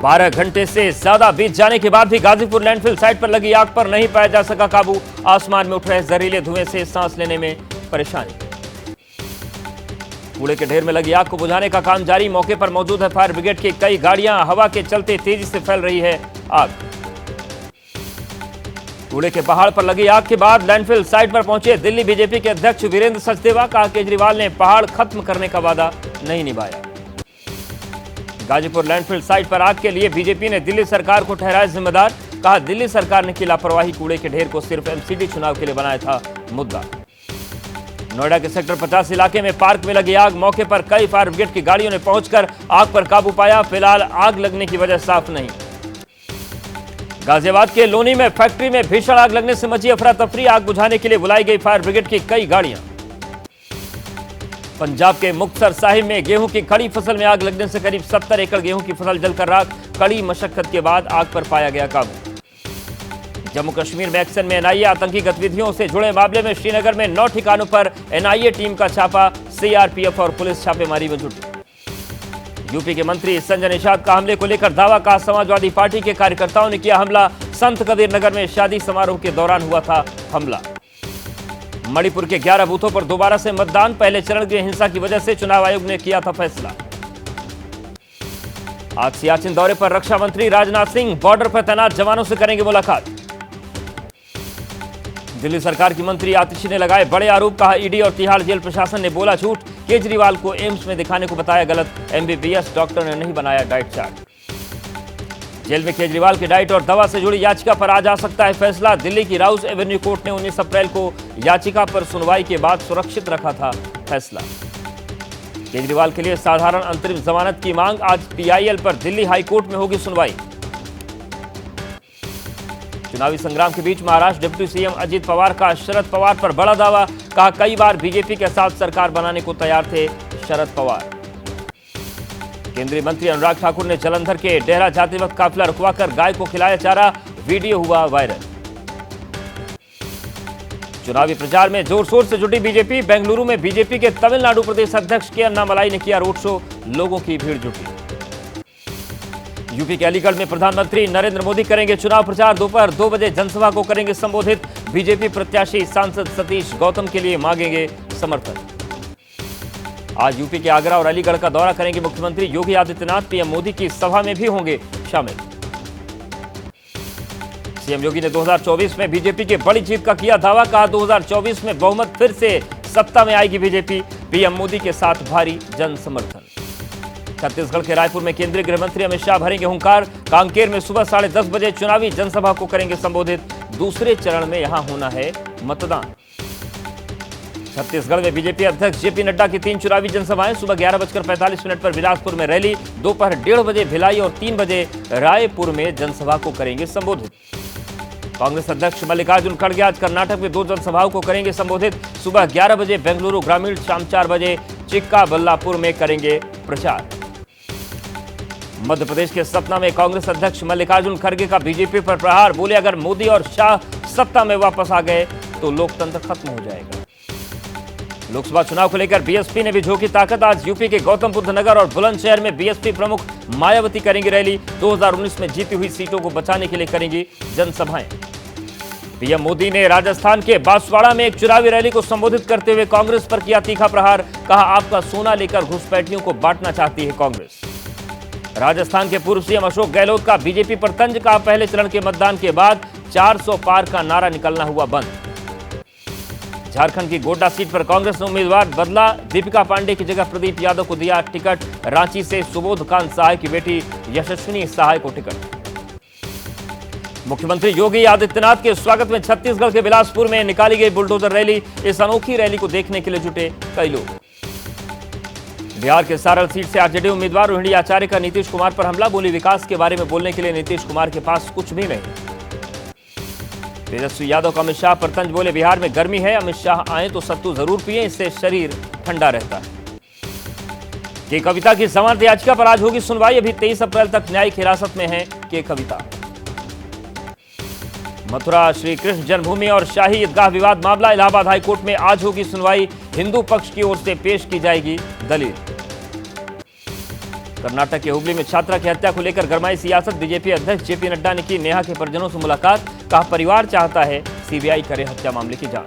12 घंटे से ज्यादा बीत जाने के बाद भी गाजीपुर लैंडफिल साइट पर लगी आग पर नहीं पाया जा सका काबू। आसमान में उठ रहे जहरीले धुएं से सांस लेने में परेशानी। कूड़े के ढेर में लगी आग को बुझाने का काम जारी। मौके पर मौजूद है फायर ब्रिगेड की कई गाड़ियां। हवा के चलते तेजी से फैल रही है आग। कूड़े के पहाड़ पर लगी आग के बाद लैंडफिल साइट पर पहुंचे दिल्ली बीजेपी के अध्यक्ष वीरेंद्र सचदेवा। कहा केजरीवाल ने पहाड़ खत्म करने का वादा नहीं निभाया। गाजीपुर लैंडफिल साइट पर आग के लिए बीजेपी ने दिल्ली सरकार को ठहराया जिम्मेदार। कहा दिल्ली सरकार ने की लापरवाही। कूड़े के ढेर को सिर्फ एमसीडी चुनाव के लिए बनाया था मुद्दा। नोएडा के सेक्टर 50 इलाके में पार्क में लगी आग। मौके पर कई फायर ब्रिगेड की गाड़ियों ने पहुंचकर आग पर काबू पाया। फिलहाल आग लगने की वजह साफ नहीं। गाजियाबाद के लोनी में फैक्ट्री में भीषण आग लगने से मची अफरा तफरी। आग बुझाने के लिए बुलाई गई फायर ब्रिगेड की कई गाड़ियां। पंजाब के मुक्तसर साहिब में गेहूं की खड़ी फसल में आग लगने से करीब 70 एकड़ गेहूं की फसल जलकर राख। कड़ी मशक्कत के बाद आग पर पाया गया काबू। जम्मू कश्मीर में एक्शन में एनआईए। आतंकी गतिविधियों से जुड़े मामले में श्रीनगर में 9 ठिकानों पर एनआईए टीम का छापा। सीआरपीएफ और पुलिस छापेमारी में जुटी। यूपी के मंत्री संजय निषाद का हमले को लेकर दावा। कहा समाजवादी पार्टी के कार्यकर्ताओं ने किया हमला। संत कबीर नगर में शादी समारोह के दौरान हुआ था हमला। मणिपुर के 11 बूथों पर दोबारा से मतदान। पहले चरण की हिंसा की वजह से चुनाव आयोग ने किया था फैसला। आज सियाचिन दौरे पर रक्षा मंत्री राजनाथ सिंह बॉर्डर पर तैनात जवानों से करेंगे मुलाकात। दिल्ली सरकार की मंत्री आतिशी ने लगाए बड़े आरोप। कहा ईडी और तिहाड़ जेल प्रशासन ने बोला झूठ। केजरीवाल को एम्स में दिखाने को बताया गलत। एमबीबीएस डॉक्टर ने नहीं बनाया डाइट चार्ट। जेल में केजरीवाल की डाइट और दवा से जुड़ी याचिका पर आज आ सकता है फैसला। दिल्ली की राउस एवेन्यू कोर्ट ने 19 अप्रैल को याचिका पर सुनवाई के बाद सुरक्षित रखा था फैसला। केजरीवाल के लिए साधारण अंतरिम जमानत की मांग। आज पीआईएल पर दिल्ली हाईकोर्ट में होगी सुनवाई। चुनावी संग्राम के बीच महाराष्ट्र डिप्टी सीएम अजित पवार का शरद पवार पर बड़ा दावा। कहा कई बार बीजेपी के साथ सरकार बनाने को तैयार थे शरद पवार। केंद्रीय मंत्री अनुराग ठाकुर ने जलंधर के डेरा जाते वक्त काफिला रुकवाकर गाय को खिलाया चारा। वीडियो हुआ वायरल। चुनावी प्रचार में जोर शोर से जुटी बीजेपी। बेंगलुरु में बीजेपी के तमिलनाडु प्रदेश अध्यक्ष के अन्नामलाई ने किया रोड शो। लोगों की भीड़ जुटी। यूपी के अलीगढ़ में प्रधानमंत्री नरेंद्र मोदी करेंगे चुनाव प्रचार। दोपहर 2 बजे जनसभा को करेंगे संबोधित। बीजेपी प्रत्याशी सांसद सतीश गौतम के लिए मांगेंगे समर्थन। आज यूपी के आगरा और अलीगढ़ का दौरा करेंगे मुख्यमंत्री योगी आदित्यनाथ। पीएम मोदी की सभा में भी होंगे शामिल। सीएम योगी ने 2024 में बीजेपी की बड़ी जीत का किया दावा। कहा 2024 में बहुमत फिर से सत्ता में आएगी बीजेपी। पीएम मोदी के साथ भारी जन समर्थन। छत्तीसगढ़ के रायपुर में केंद्रीय गृह मंत्री अमित शाह भरेंगे हुंकार। कांकेर में सुबह 10:30 बजे चुनावी जनसभा को करेंगे संबोधित। दूसरे चरण में यहां होना है मतदान। छत्तीसगढ़ में बीजेपी अध्यक्ष जेपी नड्डा की 3 चुनावी जनसभाएं। सुबह 11:45 पर बिलासपुर में रैली। दोपहर 1:30 बजे भिलाई और 3 बजे रायपुर में जनसभा को करेंगे संबोधित। कांग्रेस अध्यक्ष मल्लिकार्जुन खड़गे आज कर्नाटक में 2 जनसभाओं को करेंगे संबोधित। सुबह 11 बजे बेंगलुरु ग्रामीण, शाम 4 बजे चिक्काबल्लापुर में करेंगे प्रचार। मध्य प्रदेश के सतना में कांग्रेस अध्यक्ष मल्लिकार्जुन खड़गे का बीजेपी पर प्रहार। बोले अगर मोदी और शाह सत्ता में वापस आ गए तो लोकतंत्र खत्म हो जाएगा। लोकसभा चुनाव को लेकर बीएसपी ने भी झोंकी ताकत। आज यूपी के गौतम बुद्ध नगर और बुलंदशहर में बीएसपी प्रमुख मायावती करेंगी रैली। 2019 में जीती हुई सीटों को बचाने के लिए करेंगी जनसभाएं। पीएम मोदी ने राजस्थान के बांसवाड़ा में एक चुनावी रैली को संबोधित करते हुए कांग्रेस पर किया तीखा प्रहार। कहा आपका सोना लेकर घुसपैठियों को बांटना चाहती है कांग्रेस। राजस्थान के पूर्व सीएम अशोक गहलोत का बीजेपी पर तंज। कहा पहले चरण के मतदान के बाद 400 पार का नारा निकलना हुआ बंद। झारखंड की गोड्डा सीट पर कांग्रेस ने उम्मीदवार बदला। दीपिका पांडे की जगह प्रदीप यादव को दिया टिकट। रांची से सुबोध कांत सहाय की बेटी यशस्विनी सहाय को टिकट। मुख्यमंत्री योगी आदित्यनाथ के स्वागत में छत्तीसगढ़ के बिलासपुर में निकाली गई बुलडोजर रैली। इस अनोखी रैली को देखने के लिए जुटे कई लोग। बिहार के सारण सीट से आरजेडी उम्मीदवार रोहिणी आचार्य का नीतीश कुमार पर हमला। बोली विकास के बारे में बोलने के लिए नीतीश कुमार के पास कुछ भी नहीं। तेजस्वी यादव का अमित शाह पर तंज। बोले बिहार में गर्मी है, अमित शाह आए तो सत्तू जरूर पिए, इससे शरीर ठंडा रहता है। के कविता की जमानत याचिका पर आज होगी सुनवाई। अभी 23 अप्रैल तक न्यायिक हिरासत में है के कविता। मथुरा श्री कृष्ण जन्मभूमि और शाही ईदगाह विवाद मामला। इलाहाबाद हाईकोर्ट में आज होगी सुनवाई। हिंदू पक्ष की ओर से पेश की जाएगी दलील। कर्नाटक के हुबली में छात्रा की हत्या को लेकर गरमाई सियासत। बीजेपी अध्यक्ष जेपी नड्डा ने की नेहा के परिजनों से मुलाकात। कहा परिवार चाहता है सीबीआई करे हत्या मामले की जांच।